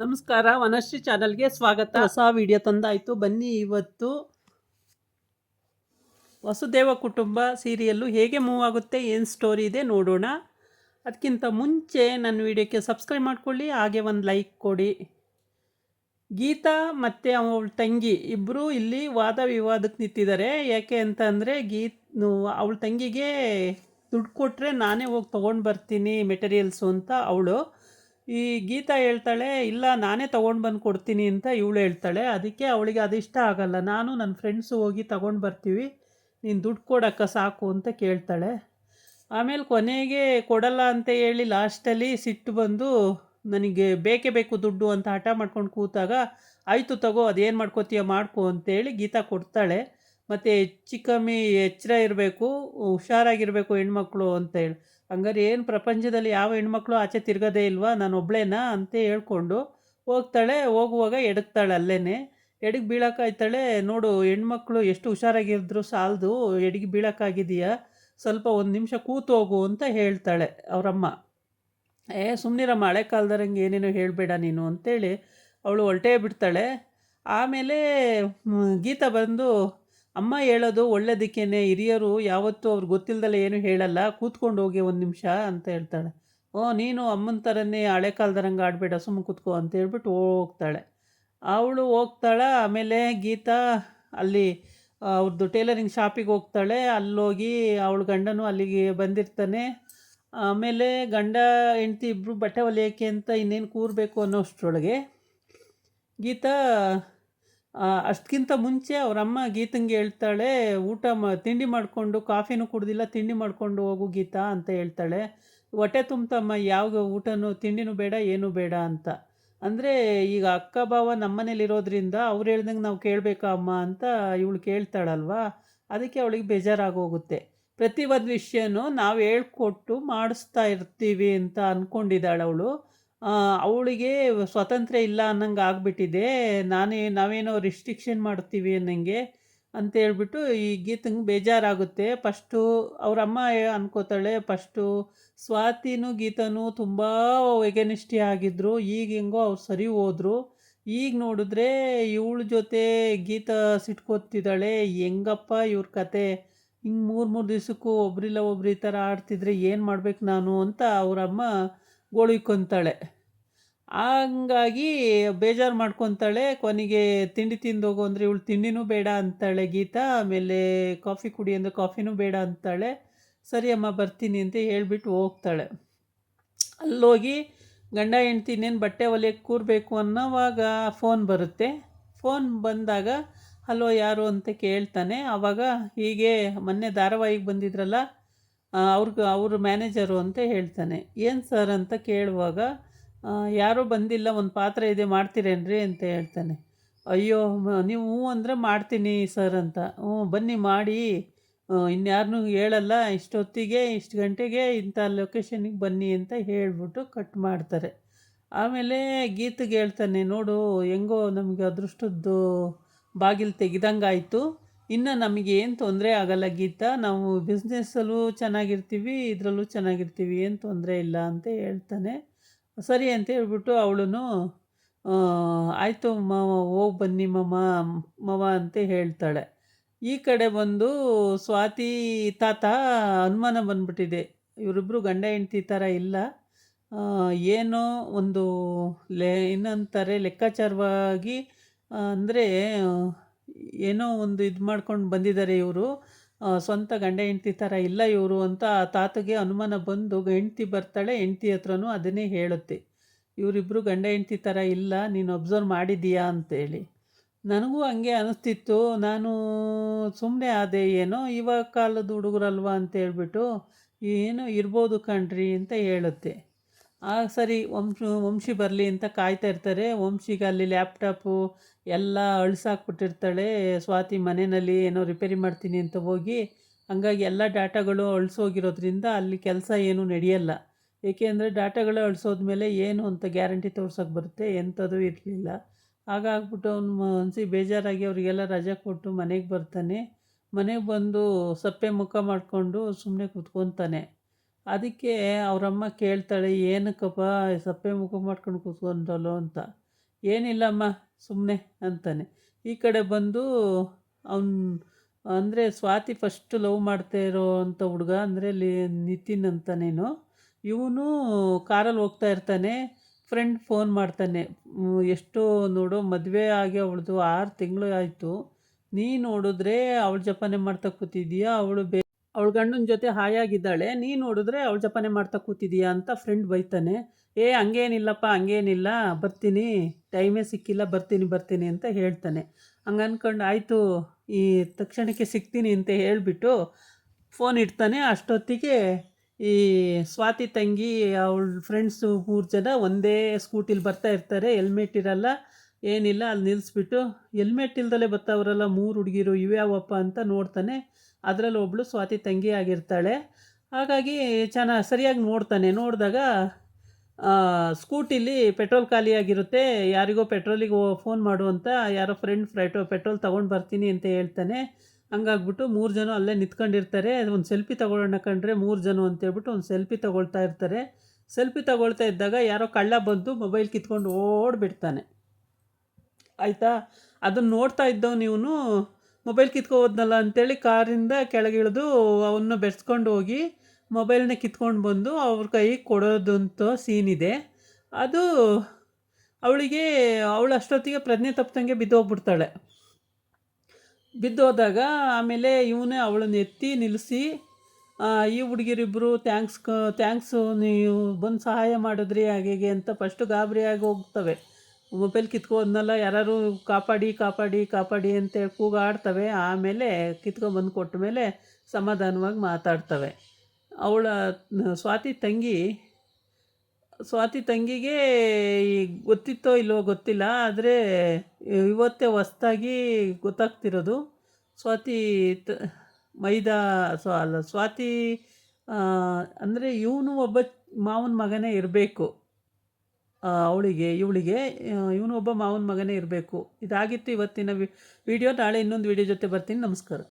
ನಮಸ್ಕಾರ, ವನಶ್ರೀ ಚಾನಲ್ಗೆ ಸ್ವಾಗತ. ಹೊಸ ವಿಡಿಯೋ ತಂದಾಯಿತು. ಬನ್ನಿ, ಇವತ್ತು ವಸುದೇವ ಕುಟುಂಬ ಸೀರಿಯಲ್ಲು ಹೇಗೆ ಮೂವ್ ಆಗುತ್ತೆ, ಏನು ಸ್ಟೋರಿ ಇದೆ ನೋಡೋಣ. ಅದಕ್ಕಿಂತ ಮುಂಚೆ ನನ್ನ ವಿಡಿಯೋಕ್ಕೆ ಸಬ್ಸ್ಕ್ರೈಬ್ ಮಾಡ್ಕೊಳ್ಳಿ, ಹಾಗೆ ಒಂದು ಲೈಕ್ ಕೊಡಿ. ಗೀತಾ ಮತ್ತು ಅವಳ ತಂಗಿ ಇಬ್ಬರು ಇಲ್ಲಿ ವಾದ ವಿವಾದಕ್ಕೆ ನಿಂತಿದ್ದಾರೆ. ಯಾಕೆ ಅಂತ ಅಂದರೆ ಅವಳ ತಂಗಿಗೆ ದುಡ್ಡು ಕೊಟ್ಟರೆ ನಾನೇ ಹೋಗಿ ತೊಗೊಂಡು ಬರ್ತೀನಿ ಮೆಟೀರಿಯಲ್ಸು ಅಂತ ಅವಳು. ಈ ಗೀತಾ ಹೇಳ್ತಾಳೆ, ಇಲ್ಲ ನಾನೇ ತೊಗೊಂಡು ಬಂದು ಕೊಡ್ತೀನಿ ಅಂತ ಇವಳು ಹೇಳ್ತಾಳೆ. ಅದಕ್ಕೆ ಅವಳಿಗೆ ಇಷ್ಟ ಆಗಲ್ಲ. ನಾನು ನನ್ನ ಫ್ರೆಂಡ್ಸು ಹೋಗಿ ತೊಗೊಂಡು ಬರ್ತೀವಿ, ನೀನು ದುಡ್ಡು ಕೊಡಕ್ಕ ಸಾಕು ಅಂತ ಕೇಳ್ತಾಳೆ. ಆಮೇಲೆ ಕೊನೆಗೆ ಕೊಡಲ್ಲ ಅಂತ ಹೇಳಿ ಲಾಸ್ಟಲ್ಲಿ ಸಿಟ್ಟು ಬಂದು ನನಗೆ ಬೇಕೇ ಬೇಕು ದುಡ್ಡು ಅಂತ ಹಠ ಮಾಡ್ಕೊಂಡು ಕೂತಾಗ, ಆಯಿತು ತಗೋ, ಅದೇನು ಮಾಡ್ಕೋತೀಯ ಮಾಡ್ಕೊ ಅಂತೇಳಿ ಗೀತಾ ಕೊಡ್ತಾಳೆ. ಮತ್ತು ಹೆಚ್ಚು ಕಮ್ಮಿ ಎಚ್ಚರ ಇರಬೇಕು, ಹುಷಾರಾಗಿರಬೇಕು ಹೆಣ್ಮಕ್ಳು ಅಂತೇಳಿ. ಹಂಗಾರೆ ಏನು ಪ್ರಪಂಚದಲ್ಲಿ ಯಾವ ಹೆಣ್ಮಕ್ಳು ಆಚೆ ತಿರ್ಗೋದೇ ಇಲ್ವಾ, ನಾನು ಒಬ್ಳೇನಾ ಅಂತ ಹೇಳ್ಕೊಂಡು ಹೋಗ್ತಾಳೆ. ಹೋಗುವಾಗ ಎಡಗ್ತಾಳೆ, ಅಲ್ಲೇ ಎಡಗಿ ಬೀಳೋಕ್ಕಾಯ್ತಾಳೆ. ನೋಡು, ಹೆಣ್ಮಕ್ಳು ಎಷ್ಟು ಹುಷಾರಾಗಿದ್ರು ಸಾಲದು, ಎಡಗಿ ಬೀಳೋಕ್ಕಾಗಿದೆಯಾ, ಸ್ವಲ್ಪ ಒಂದು ನಿಮಿಷ ಕೂತು ಹೋಗು ಅಂತ ಹೇಳ್ತಾಳೆ ಅವರಮ್ಮ. ಸುಮ್ಮನಿರಮ್ಮ, ಹಳೆ ಕಾಲದರಂಗೆ ಏನೇನೋ ಹೇಳಬೇಡ ನೀನು ಅಂತೇಳಿ ಅವಳು ಹೊರಟೇ ಬಿಡ್ತಾಳೆ. ಆಮೇಲೆ ಗೀತಾ ಬಂದು, ಅಮ್ಮ ಹೇಳೋದು ಒಳ್ಳೇದಕ್ಕೇನೆ, ಹಿರಿಯರು ಯಾವತ್ತೂ ಅವ್ರಿಗೆ ಗೊತ್ತಿಲ್ಲದಲ್ಲ ಏನು ಹೇಳಲ್ಲ, ಕೂತ್ಕೊಂಡು ಹೋಗಿ ಒಂದು ನಿಮಿಷ ಅಂತ ಹೇಳ್ತಾಳೆ. ನೀನು ಅಮ್ಮನ ಥರನೇ ಹಳೆ ಕಾಲದರಂಗೆ ಆಡಬೇಡ, ಸುಮ್ಮನೆ ಕೂತ್ಕೋ ಅಂತ ಹೇಳ್ಬಿಟ್ಟು ಹೋಗ್ತಾಳೆ. ಅವಳು ಹೋಗ್ತಾಳೆ. ಆಮೇಲೆ ಗೀತಾ ಅಲ್ಲಿ ಅವ್ರದ್ದು ಟೇಲರಿಂಗ್ ಶಾಪಿಗೆ ಹೋಗ್ತಾಳೆ. ಅಲ್ಲೋಗಿ ಅವಳ ಗಂಡನೂ ಅಲ್ಲಿಗೆ ಬಂದಿರ್ತಾನೆ. ಆಮೇಲೆ ಗಂಡ ಹೆಂಡ್ತಿ ಇಬ್ಬರು ಬಟ್ಟೆ ಹೊಲಿಯೋಕ್ಕೆ ಅಂತ ಇನ್ನೇನು ಕೂರಬೇಕು ಅನ್ನೋಷ್ಟರೊಳಗೆ ಗೀತಾ ಅಷ್ಟಕ್ಕಿಂತ ಮುಂಚೆ ಅವರಮ್ಮ ಗೀತಂಗೆ ಹೇಳ್ತಾಳೆ, ತಿಂಡಿ ಮಾಡಿಕೊಂಡು, ಕಾಫಿನೂ ಕುಡ್ದಿಲ್ಲ, ತಿಂಡಿ ಮಾಡಿಕೊಂಡು ಹೋಗು ಗೀತಾ ಅಂತ ಹೇಳ್ತಾಳೆ. ಹೊಟ್ಟೆ ತುಂಬತಮ್ಮ, ಯಾವ ಊಟನೂ ತಿಂಡಿನೂ ಬೇಡ ಏನೂ ಬೇಡ ಅಂತ. ಅಂದರೆ ಈಗ ಅಕ್ಕ ಭಾವ ನಮ್ಮನೇಲಿರೋದ್ರಿಂದ ಅವ್ರು ಹೇಳ್ದಂಗೆ ನಾವು ಕೇಳಬೇಕಾ ಅಮ್ಮ ಅಂತ ಇವಳು ಕೇಳ್ತಾಳಲ್ವ. ಅದಕ್ಕೆ ಅವಳಿಗೆ ಬೇಜಾರಾಗೋಗುತ್ತೆ. ಪ್ರತಿ ಒಂದು ವಿಷಯನೂ ನಾವು ಹೇಳ್ಕೊಟ್ಟು ಮಾಡಿಸ್ತಾ ಇರ್ತೀವಿ ಅಂತ ಅಂದ್ಕೊಂಡಿದ್ದಾಳೆ ಅವಳು. ಅವಳಿಗೆ ಸ್ವಾತಂತ್ರ್ಯ ಇಲ್ಲ ಅನ್ನಂಗೆ ಆಗಿಬಿಟ್ಟಿದೆ. ನಾವೇನೋ ರಿಸ್ಟ್ರಿಕ್ಷನ್ ಮಾಡ್ತೀವಿ ಅನ್ನಂಗೆ ಅಂತೇಳ್ಬಿಟ್ಟು ಈ ಗೀತಂಗೆ ಬೇಜಾರಾಗುತ್ತೆ. ಫಸ್ಟು ಅವರಮ್ಮ ಅನ್ಕೋತಾಳೆ, ಫಸ್ಟು ಸ್ವಾತಿನೂ ಗೀತನೂ ತುಂಬ ಎಗನಿಷ್ಠಿ ಆಗಿದ್ದರು, ಈಗ ಹೆಂಗೋ ಅವ್ರು ಸರಿ ಹೋದರು. ಈಗ ನೋಡಿದ್ರೆ ಇವಳ ಜೊತೆ ಗೀತಾ ಸಿಟ್ಕೋತಿದ್ದಾಳೆ. ಹೆಂಗಪ್ಪ ಇವ್ರ ಕತೆ, ಹಿಂಗೆ 3 ದಿವಸಕ್ಕೂ ಒಬ್ರಿಲ್ಲ ಒಬ್ರು ಈ ಥರ ಆಡ್ತಿದ್ರೆ ಏನು ಮಾಡ್ಬೇಕು ನಾನು ಅಂತ ಅವರಮ್ಮ ಗೋಳಿಕೊಂತಾಳೆ. ಹಂಗಾಗಿ ಬೇಜಾರು ಮಾಡ್ಕೊತಾಳೆ. ಕೊನೆಗೆ ತಿಂಡಿ ತಿಂದೋಗು ಅಂದರೆ ಇವಳು ತಿಂಡಿನೂ ಬೇಡ ಅಂತಾಳೆ ಗೀತಾ. ಆಮೇಲೆ ಕಾಫಿ ಕುಡಿ ಅಂದರೆ ಕಾಫಿನೂ ಬೇಡ ಅಂತಾಳೆ. ಸರಿ ಅಮ್ಮ ಬರ್ತೀನಿ ಅಂತ ಹೇಳ್ಬಿಟ್ಟು ಹೋಗ್ತಾಳೆ. ಅಲ್ಲೋಗಿ ಗಂಡ ಹೆಂಡ್ತಿ ಇನ್ನೇನು ಬಟ್ಟೆ ಹೊಲಿಯಕ್ಕೆ ಕೂರಬೇಕು ಅನ್ನೋವಾಗ ಫೋನ್ ಬರುತ್ತೆ. ಫೋನ್ ಬಂದಾಗ ಹಲೋ ಯಾರು ಅಂತ ಕೇಳ್ತಾನೆ. ಆವಾಗ ಹೀಗೆ ಮೊನ್ನೆ ಧಾರಾವಾಹಿಗೆ ಬಂದಿದ್ರಲ್ಲ ಅವ್ರ ಮ್ಯಾನೇಜರು ಅಂತ ಹೇಳ್ತಾನೆ. ಏನು ಸರ್ ಅಂತ ಕೇಳುವಾಗ, ಯಾರೂ ಬಂದಿಲ್ಲ, ಒಂದು ಪಾತ್ರೆ ಇದೆ ಮಾಡ್ತೀರೇನ್ರಿ ಅಂತ ಹೇಳ್ತಾನೆ. ಅಯ್ಯೋ ನೀವು ಹ್ಞೂ ಅಂದರೆ ಮಾಡ್ತೀನಿ ಸರ್ ಅಂತ. ಬನ್ನಿ ಮಾಡಿ, ಇನ್ಯಾರನ್ನೂ ಹೇಳಲ್ಲ, ಇಷ್ಟೊತ್ತಿಗೆ ಇಷ್ಟು ಗಂಟೆಗೆ ಇಂಥ ಲೊಕೇಶನಿಗೆ ಬನ್ನಿ ಅಂತ ಹೇಳ್ಬಿಟ್ಟು ಕಟ್ ಮಾಡ್ತಾರೆ. ಆಮೇಲೆ ಗೀತೆಗೆ ಹೇಳ್ತಾನೆ, ನೋಡು ಹೆಂಗೋ ನಮಗೆ ಅದೃಷ್ಟದ್ದು ಬಾಗಿಲು ತೆಗೆದಂಗಾಯಿತು, ಇನ್ನು ನಮಗೆ ಏನು ತೊಂದರೆ ಆಗಲ್ಲ ಗೀತಾ, ನಾವು ಬಿಸ್ನೆಸ್ಸಲ್ಲೂ ಚೆನ್ನಾಗಿರ್ತೀವಿ, ಇದರಲ್ಲೂ ಚೆನ್ನಾಗಿರ್ತೀವಿ, ಏನು ತೊಂದರೆ ಇಲ್ಲ ಅಂತ ಹೇಳ್ತಾನೆ. ಸರಿ ಅಂತ ಹೇಳ್ಬಿಟ್ಟು ಅವಳು ಆಯಿತು ಮಾವ, ಹೋಗಿ ಬನ್ನಿ ಮಾವ ಅಂತ ಹೇಳ್ತಾಳೆ. ಈ ಕಡೆ ಬಂದು ಸ್ವಾತಿ ತಾತ ಅನುಮಾನ ಬಂದ್ಬಿಟ್ಟಿದೆ, ಇವರಿಬ್ಬರು ಗಂಡ ಹೆಂಡ್ತಿ ಥರ ಇಲ್ಲ, ಏನೋ ಒಂದು ಇನ್ನೊಂಥರ ಲೆಕ್ಕಾಚಾರವಾಗಿ, ಅಂದರೆ ಏನೋ ಒಂದು ಇದು ಮಾಡ್ಕೊಂಡು ಬಂದಿದ್ದಾರೆ ಇವರು, ಸ್ವಂತ ಗಂಡ ಹೆಂಡ್ತಿ ಥರ ಇಲ್ಲ ಇವರು ಅಂತ ತಾತಗೆ ಅನುಮಾನ ಬಂದು ಹೆಂಡ್ತಿ ಬರ್ತಾಳೆ. ಹೆಂಡ್ತಿ ಹತ್ರನೂ ಅದನ್ನೇ ಹೇಳುತ್ತೆ, ಇವರಿಬ್ಬರು ಗಂಡ ಹೆಂಡ್ತಿ ಥರ ಇಲ್ಲ, ನೀನು ಅಬ್ಸರ್ವ್ ಮಾಡಿದ್ದೀಯಾ ಅಂತೇಳಿ. ನನಗೂ ಹಂಗೆ ಅನ್ನಿಸ್ತಿತ್ತು, ನಾನು ಸುಮ್ಮನೆ ಆದೆ, ಏನೋ ಇವಾಗ ಕಾಲದ ಹುಡುಗರಲ್ವ ಅಂತೇಳ್ಬಿಟ್ಟು ಏನೋ ಇರ್ಬೋದು ಕಣ್ರಿ ಅಂತ ಹೇಳುತ್ತೆ. ಸರಿ ವಂಶಿ ಬರಲಿ ಅಂತ ಕಾಯ್ತಾ ಇರ್ತಾರೆ. ವಂಶಿಗೆ ಅಲ್ಲಿ ಲ್ಯಾಪ್ಟಾಪು ಎಲ್ಲ ಅಳಿಸಾಕ್ಬಿಟ್ಟಿರ್ತಾಳೆ ಸ್ವಾತಿ. ಮನೆಯಲ್ಲಿ ಏನೋ ರಿಪೇರಿ ಮಾಡ್ತೀನಿ ಅಂತ ಹೋಗಿ, ಹಂಗಾಗಿ ಎಲ್ಲ ಡಾಟಾಗಳು ಅಳಿಸೋಗಿರೋದ್ರಿಂದ ಅಲ್ಲಿ ಕೆಲಸ ಏನೂ ನಡೆಯಲ್ಲ. ಏಕೆಂದರೆ ಡಾಟಾಗಳು ಅಳಿಸೋದ್ಮೇಲೆ ಏನು ಅಂತ ಗ್ಯಾರಂಟಿ ತೋರ್ಸೋಕೆ ಬರುತ್ತೆ, ಎಂಥದ್ದು ಇರಲಿಲ್ಲ. ಹಾಗಾಗ್ಬಿಟ್ಟು ಅವ್ನು ಮನಸ್ಸಿ ಬೇಜಾರಾಗಿ ಅವರಿಗೆಲ್ಲ ರಜೆ ಕೊಟ್ಟು ಮನೆಗೆ ಬರ್ತಾನೆ. ಮನೆಗೆ ಬಂದು ಸಪ್ಪೆ ಮುಖ ಮಾಡಿಕೊಂಡು ಸುಮ್ಮನೆ ಕೂತ್ಕೊತಾನೆ. ಅದಕ್ಕೆ ಅವರಮ್ಮ ಕೇಳ್ತಾಳೆ, ಏನಕ್ಕಪ್ಪ ಸಪ್ಪೆ ಮುಖ ಮಾಡ್ಕೊಂಡು ಕೂತ್ಕೊಂಡಲ್ಲೋ ಅಂತ. ಏನಿಲ್ಲಮ್ಮ ಸುಮ್ಮನೆ ಅಂತಾನೆ. ಈ ಕಡೆ ಬಂದು ಅವನು ಅಂದರೆ ಸ್ವಾತಿ ಫಸ್ಟ್ ಲವ್ ಮಾಡ್ತಾ ಇರೋವಂಥ ಹುಡುಗ ಅಂದರೆ ನಿತಿನ್ ಅಂತಾನೇನೋ. ಇವನು ಕಾರಲ್ಲಿ ಹೋಗ್ತಾ ಇರ್ತಾನೆ. ಫ್ರೆಂಡ್ ಫೋನ್ ಮಾಡ್ತಾನೆ. ಎಷ್ಟೋ ನೋಡು ಮದುವೆ ಆಗಿ ಅವಳದು 6 ತಿಂಗಳು ಆಯಿತು. ನೀ ನೋಡಿದ್ರೆ ಅವಳು ಜಪಾನೆ ಮಾಡ್ತಾ ಕೂತಿದ್ದೀಯಾ, ಅವಳ ಗಂಡನ ಜೊತೆ ಹಾಯಾಗಿದ್ದಾಳೆ, ನೀ ನೋಡಿದ್ರೆ ಅವಳು ಜಪಾನೆ ಮಾಡ್ತಾ ಕೂತಿದ್ದೀಯಾ ಅಂತ ಫ್ರೆಂಡ್ ಬೈತಾನೆ. ಹಂಗೇನಿಲ್ಲಪ್ಪ ಹಂಗೇನಿಲ್ಲ, ಬರ್ತೀನಿ, ಟೈಮೇ ಸಿಕ್ಕಿಲ್ಲ, ಬರ್ತೀನಿ ಅಂತ ಹೇಳ್ತಾನೆ. ಹಂಗೆ ಅಂದ್ಕೊಂಡು ಆಯಿತು ಈ ತಕ್ಷಣಕ್ಕೆ ಸಿಗ್ತೀನಿ ಅಂತ ಹೇಳಿಬಿಟ್ಟು ಫೋನ್ ಇಡ್ತಾನೆ. ಅಷ್ಟೊತ್ತಿಗೆ ಈ ಸ್ವಾತಿ ತಂಗಿ ಅವಳ ಫ್ರೆಂಡ್ಸು 3 ಜನ ಒಂದೇ ಸ್ಕೂಟಿಲಿ ಬರ್ತಾ ಇರ್ತಾರೆ. ಹೆಲ್ಮೆಟ್ ಇರಲ್ಲ ಏನಿಲ್ಲ. ಅಲ್ಲಿ ನಿಲ್ಲಿಸ್ಬಿಟ್ಟು ಹೆಲ್ಮೆಟ್ ಇಲ್ದಲೇ ಬರ್ತಾವ್ರಲ್ಲ 3 ಹುಡುಗಿರು ಇವ್ಯಾವಪ್ಪ ಅಂತ ನೋಡ್ತಾನೆ. ಅದರಲ್ಲಿ ಒಬ್ಬಳು ಸ್ವಾತಿ ತಂಗಿ ಆಗಿರ್ತಾಳೆ. ಹಾಗಾಗಿ ಸರಿಯಾಗಿ ನೋಡ್ತಾನೆ. ನೋಡಿದಾಗ ಸ್ಕೂಟಿಲಿ ಪೆಟ್ರೋಲ್ ಖಾಲಿಯಾಗಿರುತ್ತೆ. ಯಾರಿಗೋ ಪೆಟ್ರೋಲಿಗೆ ಫೋನ್ ಮಾಡು ಅಂತ ಯಾರೋ ಫ್ರೆಂಡ್ ಪೆಟ್ರೋಲ್ ತೊಗೊಂಡು ಬರ್ತೀನಿ ಅಂತ ಹೇಳ್ತಾನೆ. ಹಂಗಾಗ್ಬಿಟ್ಟು 3 ಜನ ಅಲ್ಲೇ ನಿಂತ್ಕೊಂಡಿರ್ತಾರೆ. ಒಂದು ಸೆಲ್ಫಿ ತೊಗೊಳ್ಳೋಣ ಕಂಡ್ರೆ 3 ಜನ ಅಂತೇಳ್ಬಿಟ್ಟು ಒಂದು ಸೆಲ್ಫಿ ತೊಗೊಳ್ತಾ ಇರ್ತಾರೆ. ಸೆಲ್ಫಿ ತೊಗೊಳ್ತಾ ಇದ್ದಾಗ ಯಾರೋ ಕಳ್ಳ ಬಂದು ಮೊಬೈಲ್ ಕಿತ್ಕೊಂಡು ಓಡಿಬಿಡ್ತಾನೆ. ಆಯಿತಾ, ಅದನ್ನು ನೋಡ್ತಾ ಇದ್ದವನು ಇವನು ಮೊಬೈಲ್ ಕಿತ್ಕೋಬೋದ್ನಲ್ಲ ಅಂತೇಳಿ ಕಾರಿಂದ ಕೆಳಗಿಳಿದು ಅವನ್ನ ಬೆರೆಸ್ಕೊಂಡು ಹೋಗಿ ಮೊಬೈಲ್ನ ಕಿತ್ಕೊಂಡು ಬಂದು ಅವ್ರ ಕೈಗೆ ಕೊಡೋದಂಥ ಸೀನಿದೆ. ಅದು ಅವಳಿಗೆ ಅಷ್ಟೊತ್ತಿಗೆ ಪ್ರಜ್ಞೆ ತಪ್ಪದಂಗೆ ಬಿದ್ದೋಗ್ಬಿಡ್ತಾಳೆ. ಬಿದ್ದೋದಾಗ ಆಮೇಲೆ ಇವನೇ ಅವಳನ್ನ ಎತ್ತಿ ನಿಲ್ಲಿಸಿ, ಈ ಹುಡುಗಿರಿಬ್ಬರು ಥ್ಯಾಂಕ್ಸು ನೀವು ಬಂದು ಸಹಾಯ ಮಾಡಿದ್ರಿ ಹಾಗೆ ಅಂತ ಫಸ್ಟು ಗಾಬರಿಯಾಗಿ ಹೋಗ್ತವೆ. ಮೊಬೈಲ್ ಕಿತ್ಕೋದ್ನಲ್ಲ, ಯಾರು ಕಾಪಾಡಿ ಕಾಪಾಡಿ ಕಾಪಾಡಿ ಅಂತೇಳಿ ಕೂಗಾಡ್ತವೆ. ಆಮೇಲೆ ಕಿತ್ಕೊಂಡ್ಬಂದು ಕೊಟ್ಟ ಮೇಲೆ ಸಮಾಧಾನವಾಗಿ ಮಾತಾಡ್ತವೆ. ಅವಳ ಸ್ವಾತಿ ತಂಗಿಗೆ ಗೊತ್ತಿತ್ತೋ ಇಲ್ಲವೋ ಗೊತ್ತಿಲ್ಲ, ಆದರೆ ಇವತ್ತೇ ಹೊಸ್ದಾಗಿ ಗೊತ್ತಾಗ್ತಿರೋದು. ಸ್ವಾತಿ ಸ್ವಾತಿ ಅಂದರೆ ಇವನು ಒಬ್ಬ ಮಾವನ ಮಗನೇ ಇರಬೇಕು. ಇವಳಿಗೆ ಇವನು ಒಬ್ಬ ಮಾವನ ಮಗನೇ ಇರಬೇಕು. ಇದಾಗಿತ್ತು ಇವತ್ತಿನ ವಿಡಿಯೋ. ನಾಳೆ ಇನ್ನೊಂದು ವಿಡಿಯೋ ಜೊತೆ ಬರ್ತೀನಿ. ನಮಸ್ಕಾರ.